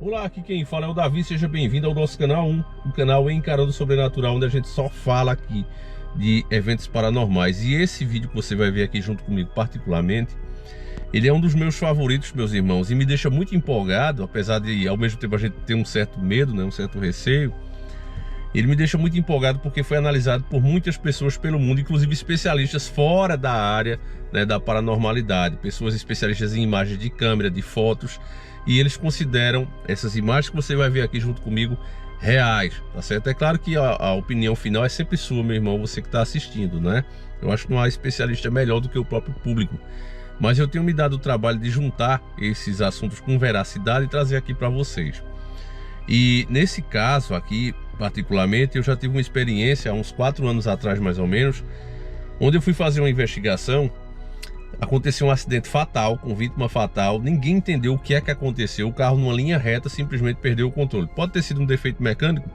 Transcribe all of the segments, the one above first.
Olá, aqui quem fala é o Davi, seja bem-vindo ao nosso canal 1, o canal Encarando o Sobrenatural, onde a gente só fala aqui de eventos paranormais. E esse vídeo que você vai ver aqui junto comigo particularmente, ele é um dos meus favoritos, meus irmãos, e me deixa muito empolgado, apesar de ao mesmo tempo a gente ter um certo medo, né, um certo receio. Ele me deixa muito empolgado porque foi analisado por muitas pessoas pelo mundo, inclusive especialistas fora da área, né, da paranormalidade, pessoas especialistas em imagens de câmera, de fotos, e eles consideram essas imagens que você vai ver aqui junto comigo reais, tá certo? É claro que a opinião final é sempre sua, meu irmão, você que está assistindo, né? Eu acho que não há especialista melhor do que o próprio público, mas eu tenho me dado o trabalho de juntar esses assuntos com veracidade e trazer aqui para vocês. E nesse caso aqui, particularmente, eu já tive uma experiência há uns 4 anos atrás, mais ou menos, onde eu fui fazer uma investigação. Aconteceu um acidente fatal, com vítima fatal, ninguém entendeu o que é que aconteceu, o carro numa linha reta simplesmente perdeu o controle. Pode ter sido um defeito mecânico?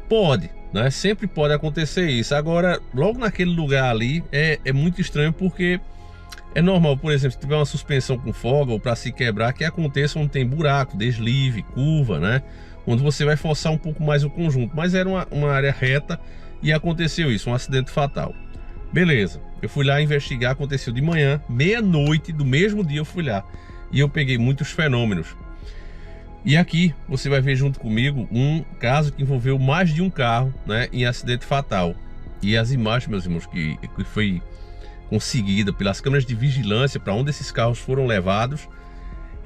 Pode, né? Sempre pode acontecer isso. Agora, logo naquele lugar ali, é muito estranho porque é normal, por exemplo, se tiver uma suspensão com folga ou para se quebrar, que aconteça onde tem buraco, deslive, curva, né? Onde você vai forçar um pouco mais o conjunto. Mas era uma área reta e aconteceu isso, um acidente fatal. Beleza, eu fui lá investigar, aconteceu de manhã, meia-noite do mesmo dia eu fui lá. E eu peguei muitos fenômenos. E aqui você vai ver junto comigo um caso que envolveu mais de um carro, né, em acidente fatal. E as imagens, meus irmãos, que foi conseguida pelas câmeras de vigilância para onde esses carros foram levados,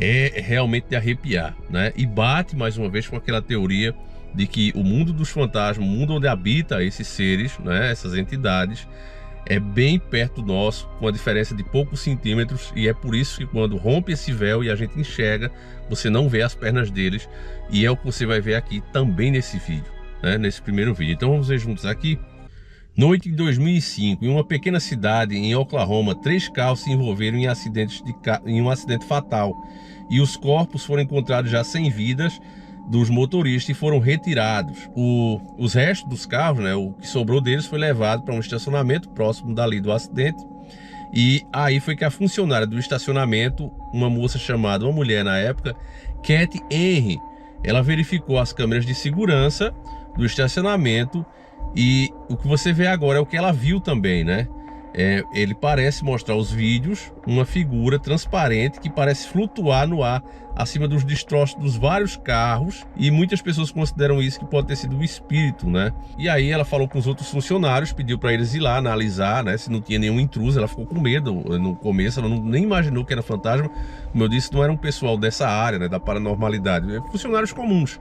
é realmente de arrepiar, né? E bate mais uma vez com aquela teoria de que o mundo dos fantasmas, o mundo onde habita esses seres, né, essas entidades, é bem perto nosso, com a diferença de poucos centímetros, e é por isso que quando rompe esse véu e a gente enxerga, você não vê as pernas deles, e é o que você vai ver aqui também nesse vídeo, né, nesse primeiro vídeo. Então vamos ver juntos aqui. Noite de 2005, em uma pequena cidade em Oklahoma, 3 carros se envolveram em um acidente fatal, e os corpos foram encontrados já sem vidas dos motoristas e foram retirados. Os restos dos carros, né, o que sobrou deles, foi levado para um estacionamento próximo dali do acidente. E aí foi que a funcionária do estacionamento, uma moça chamada, uma mulher na época, Katy Henry, ela verificou as câmeras de segurança do estacionamento, e o que você vê agora é o que ela viu também, né? Ele parece mostrar os vídeos, uma figura transparente que parece flutuar no ar acima dos destroços dos vários carros, e muitas pessoas consideram isso que pode ter sido o espírito, né? E aí ela falou com os outros funcionários, pediu para eles ir lá analisar, né, se não tinha nenhum intruso. Ela ficou com medo no começo, ela nem imaginou que era fantasma. Como eu disse, não era um pessoal dessa área, né, da paranormalidade, funcionários comuns.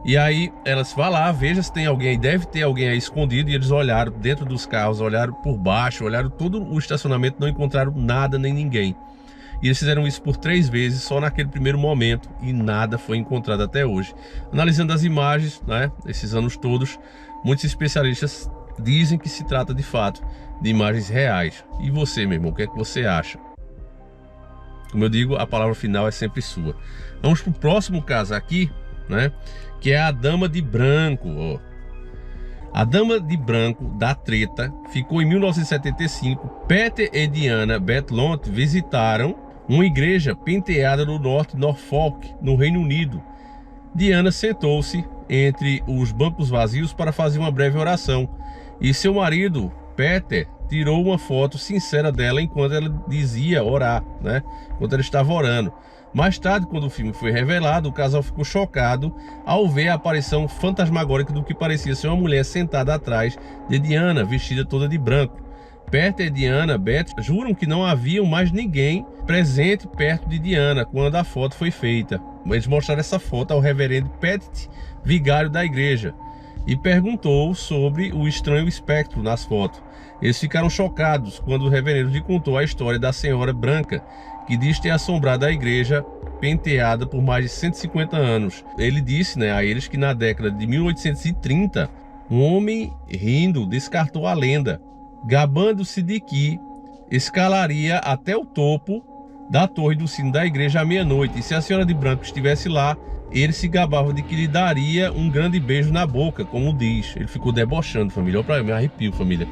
E aí elas vão lá, veja se tem alguém aí, deve ter alguém aí escondido. E eles olharam dentro dos carros, olharam por baixo, olharam todo o estacionamento, não encontraram nada nem ninguém. E eles fizeram isso por 3 vezes, só naquele primeiro momento, e nada foi encontrado até hoje. Analisando as imagens, né, esses anos todos, muitos especialistas dizem que se trata de fato de imagens reais. E você, meu irmão, o que é que você acha? Como eu digo, a palavra final é sempre sua. Vamos para o próximo caso aqui, né, que é a dama de branco, ó. A dama de branco da treta ficou em 1975. Peter e Diana Betlont visitaram uma igreja penteada no norte de Norfolk, no Reino Unido. Diana sentou-se entre os bancos vazios para fazer uma breve oração, e seu marido, Peter, tirou uma foto sincera dela enquanto ela dizia orar, né? Enquanto ela estava orando. Mais tarde, quando o filme foi revelado, o casal ficou chocado ao ver a aparição fantasmagórica do que parecia ser uma mulher sentada atrás de Diana, vestida toda de branco. Peter e Diana juram que não havia mais ninguém presente perto de Diana quando a foto foi feita. Eles mostraram essa foto ao reverendo Pettit, vigário da igreja, e perguntou sobre o estranho espectro nas fotos. Eles ficaram chocados quando o reverendo lhe contou a história da senhora branca, que diz ter assombrado a igreja penteada por mais de 150 anos. Ele disse, né, a eles que na década de 1830, um homem rindo descartou a lenda, gabando-se de que escalaria até o topo da torre do sino da igreja à meia-noite, e se a senhora de branco estivesse lá, ele se gabava de que lhe daria um grande beijo na boca, como diz. Ele ficou debochando, família. Olha pra mim, me arrepio, família.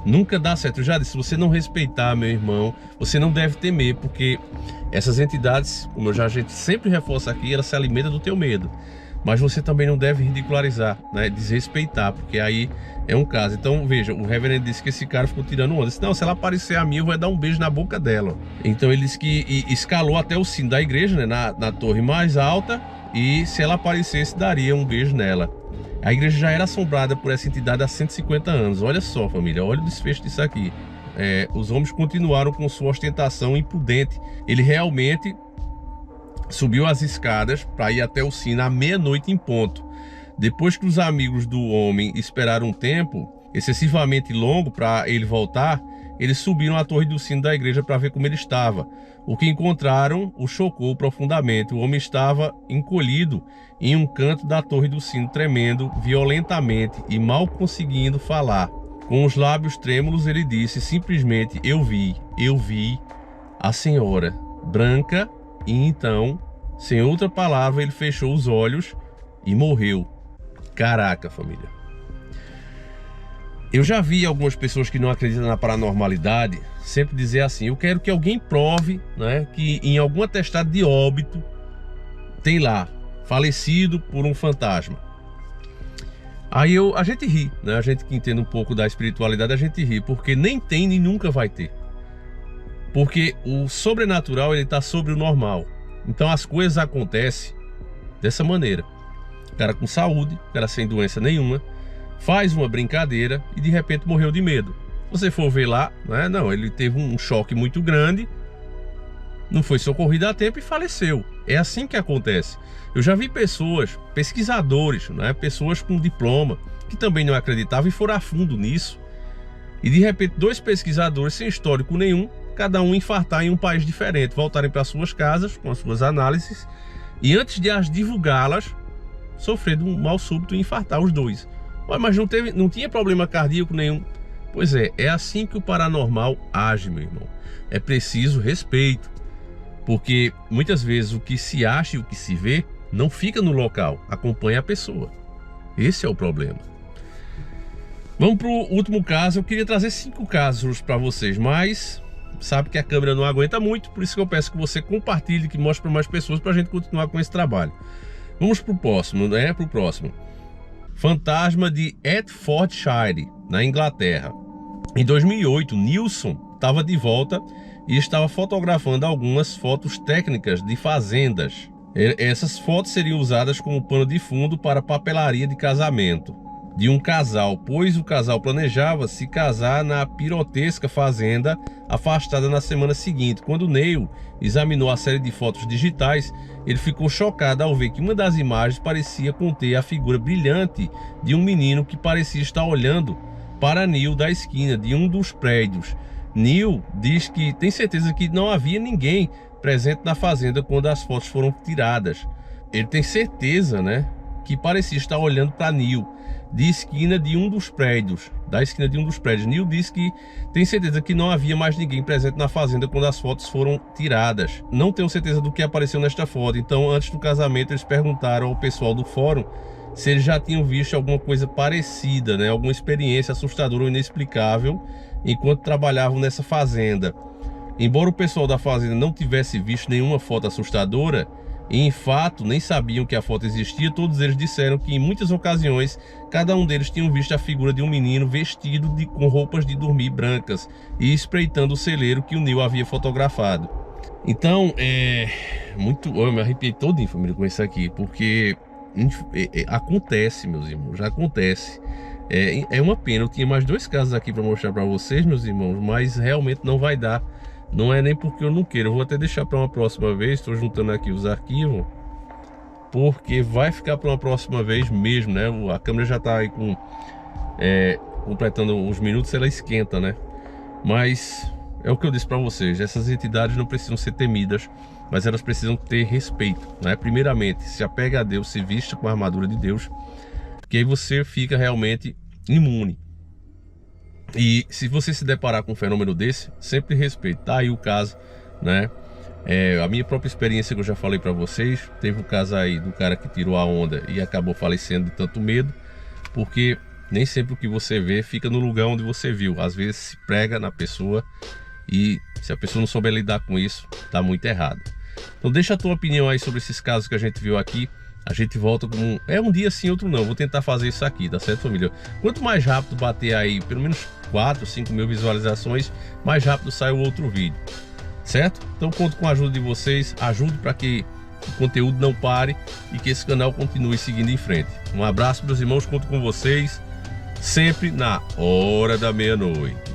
Nunca dá certo. Eu já disse, se você não respeitar, meu irmão, você não deve temer, porque essas entidades, como a gente sempre reforça aqui, elas se alimentam do teu medo. Mas você também não deve ridicularizar, né? Desrespeitar, porque aí é um caso. Então, veja, o reverendo disse que esse cara ficou tirando onda. Ele disse, não, se ela aparecer a mim, eu vou dar um beijo na boca dela. Então ele disse que escalou até o sino da igreja, né? Na torre mais alta, e se ela aparecesse, daria um beijo nela. A igreja já era assombrada por essa entidade há 150 anos. Olha só, família, olha o desfecho disso aqui. Os homens continuaram com sua ostentação impudente. Ele realmente subiu as escadas para ir até o sino à meia-noite em ponto. Depois que os amigos do homem esperaram um tempo excessivamente longo para ele voltar, eles subiram à torre do sino da igreja para ver como ele estava. O que encontraram o chocou profundamente. O homem estava encolhido em um canto da torre do sino, tremendo violentamente e mal conseguindo falar. Com os lábios trêmulos, ele disse simplesmente: eu vi a senhora branca. E então, sem outra palavra, ele fechou os olhos e morreu. Caraca, família. Eu já vi algumas pessoas que não acreditam na paranormalidade sempre dizer assim: eu quero que alguém prove, né, que em algum atestado de óbito tem lá, falecido por um fantasma. Aí a gente ri, né? A gente que entende um pouco da espiritualidade, a gente ri, porque nem tem nem nunca vai ter. Porque o sobrenatural, ele está sobre o normal. Então as coisas acontecem dessa maneira. O cara com saúde, o cara sem doença nenhuma, faz uma brincadeira e de repente morreu de medo. Você for ver lá, né? Não, ele teve um choque muito grande, não foi socorrido a tempo e faleceu. É assim que acontece. Eu já vi pessoas, pesquisadores, né? Pessoas com diploma, que também não acreditavam e foram a fundo nisso. E de repente 2 pesquisadores sem histórico nenhum, cada um infartar em um país diferente, voltarem para suas casas com as suas análises e antes de as divulgá-las, sofrer de um mal súbito e infartar os 2. Mas não tinha problema cardíaco nenhum. Pois é assim que o paranormal age, meu irmão. É preciso respeito, porque muitas vezes o que se acha e o que se vê não fica no local, acompanha a pessoa. Esse é o problema. Vamos para o último caso. Eu queria trazer 5 casos para vocês, mas sabe que a câmera não aguenta muito, por isso que eu peço que você compartilhe, que mostre para mais pessoas, para a gente continuar com esse trabalho. Vamos para o próximo, né? Para o próximo. Fantasma de Hertfordshire, na Inglaterra. Em 2008, Nilson estava de volta e estava fotografando algumas fotos técnicas de fazendas. Essas fotos seriam usadas como pano de fundo para papelaria de casamento de um casal, pois o casal planejava se casar na pirotesca fazenda afastada na semana seguinte. Quando Neil examinou a série de fotos digitais, ele ficou chocado ao ver que uma das imagens parecia conter a figura brilhante de um menino que parecia estar olhando para Neil da esquina de um dos prédios. Neil diz que tem certeza que não havia ninguém presente na fazenda quando as fotos foram tiradas. Ele tem certeza, né, que parecia estar olhando para Neil da esquina de um dos prédios. Neil disse que tem certeza que não havia mais ninguém presente na fazenda quando as fotos foram tiradas. Não tenho certeza do que apareceu nesta foto. Então, antes do casamento, eles perguntaram ao pessoal do fórum se eles já tinham visto alguma coisa parecida, né? Alguma experiência assustadora ou inexplicável enquanto trabalhavam nessa fazenda. Embora o pessoal da fazenda não tivesse visto nenhuma foto assustadora, e em fato nem sabiam que a foto existia, todos eles disseram que em muitas ocasiões cada um deles tinham visto a figura de um menino vestido com roupas de dormir brancas e espreitando o celeiro que o Neil havia fotografado. Então, eu me arrepiei todinho, família, com isso aqui, porque acontece, meus irmãos, já acontece. É uma pena. Eu tinha mais 2 casos aqui para mostrar para vocês, meus irmãos, mas realmente não vai dar. Não é nem porque eu não quero. Eu vou até deixar para uma próxima vez. Estou juntando aqui os arquivos, porque vai ficar para uma próxima vez mesmo, né? A câmera já está aí completando os minutos, ela esquenta, né? Mas é o que eu disse para vocês. Essas entidades não precisam ser temidas, mas elas precisam ter respeito, né? Primeiramente, se apega a Deus, se vista com a armadura de Deus, que aí você fica realmente imune. E se você se deparar com um fenômeno desse, sempre respeite. Tá aí o caso, né? A minha própria experiência que eu já falei para vocês. Teve o caso aí do cara que tirou a onda e acabou falecendo de tanto medo, porque Nem sempre o que você vê fica no lugar onde você viu. Às vezes se prega na pessoa e se a pessoa não souber lidar com isso, tá muito errado. Então deixa a tua opinião aí sobre esses casos que a gente viu aqui. A gente volta com um dia sim, outro não. Vou tentar fazer isso aqui, tá certo, família? Quanto mais rápido bater aí, pelo menos 4, 5 mil visualizações, mais rápido sai o outro vídeo, certo? Então conto com a ajuda de vocês, ajude para que o conteúdo não pare e que esse canal continue seguindo em frente. Um abraço, meus irmãos, conto com vocês sempre na hora da meia-noite.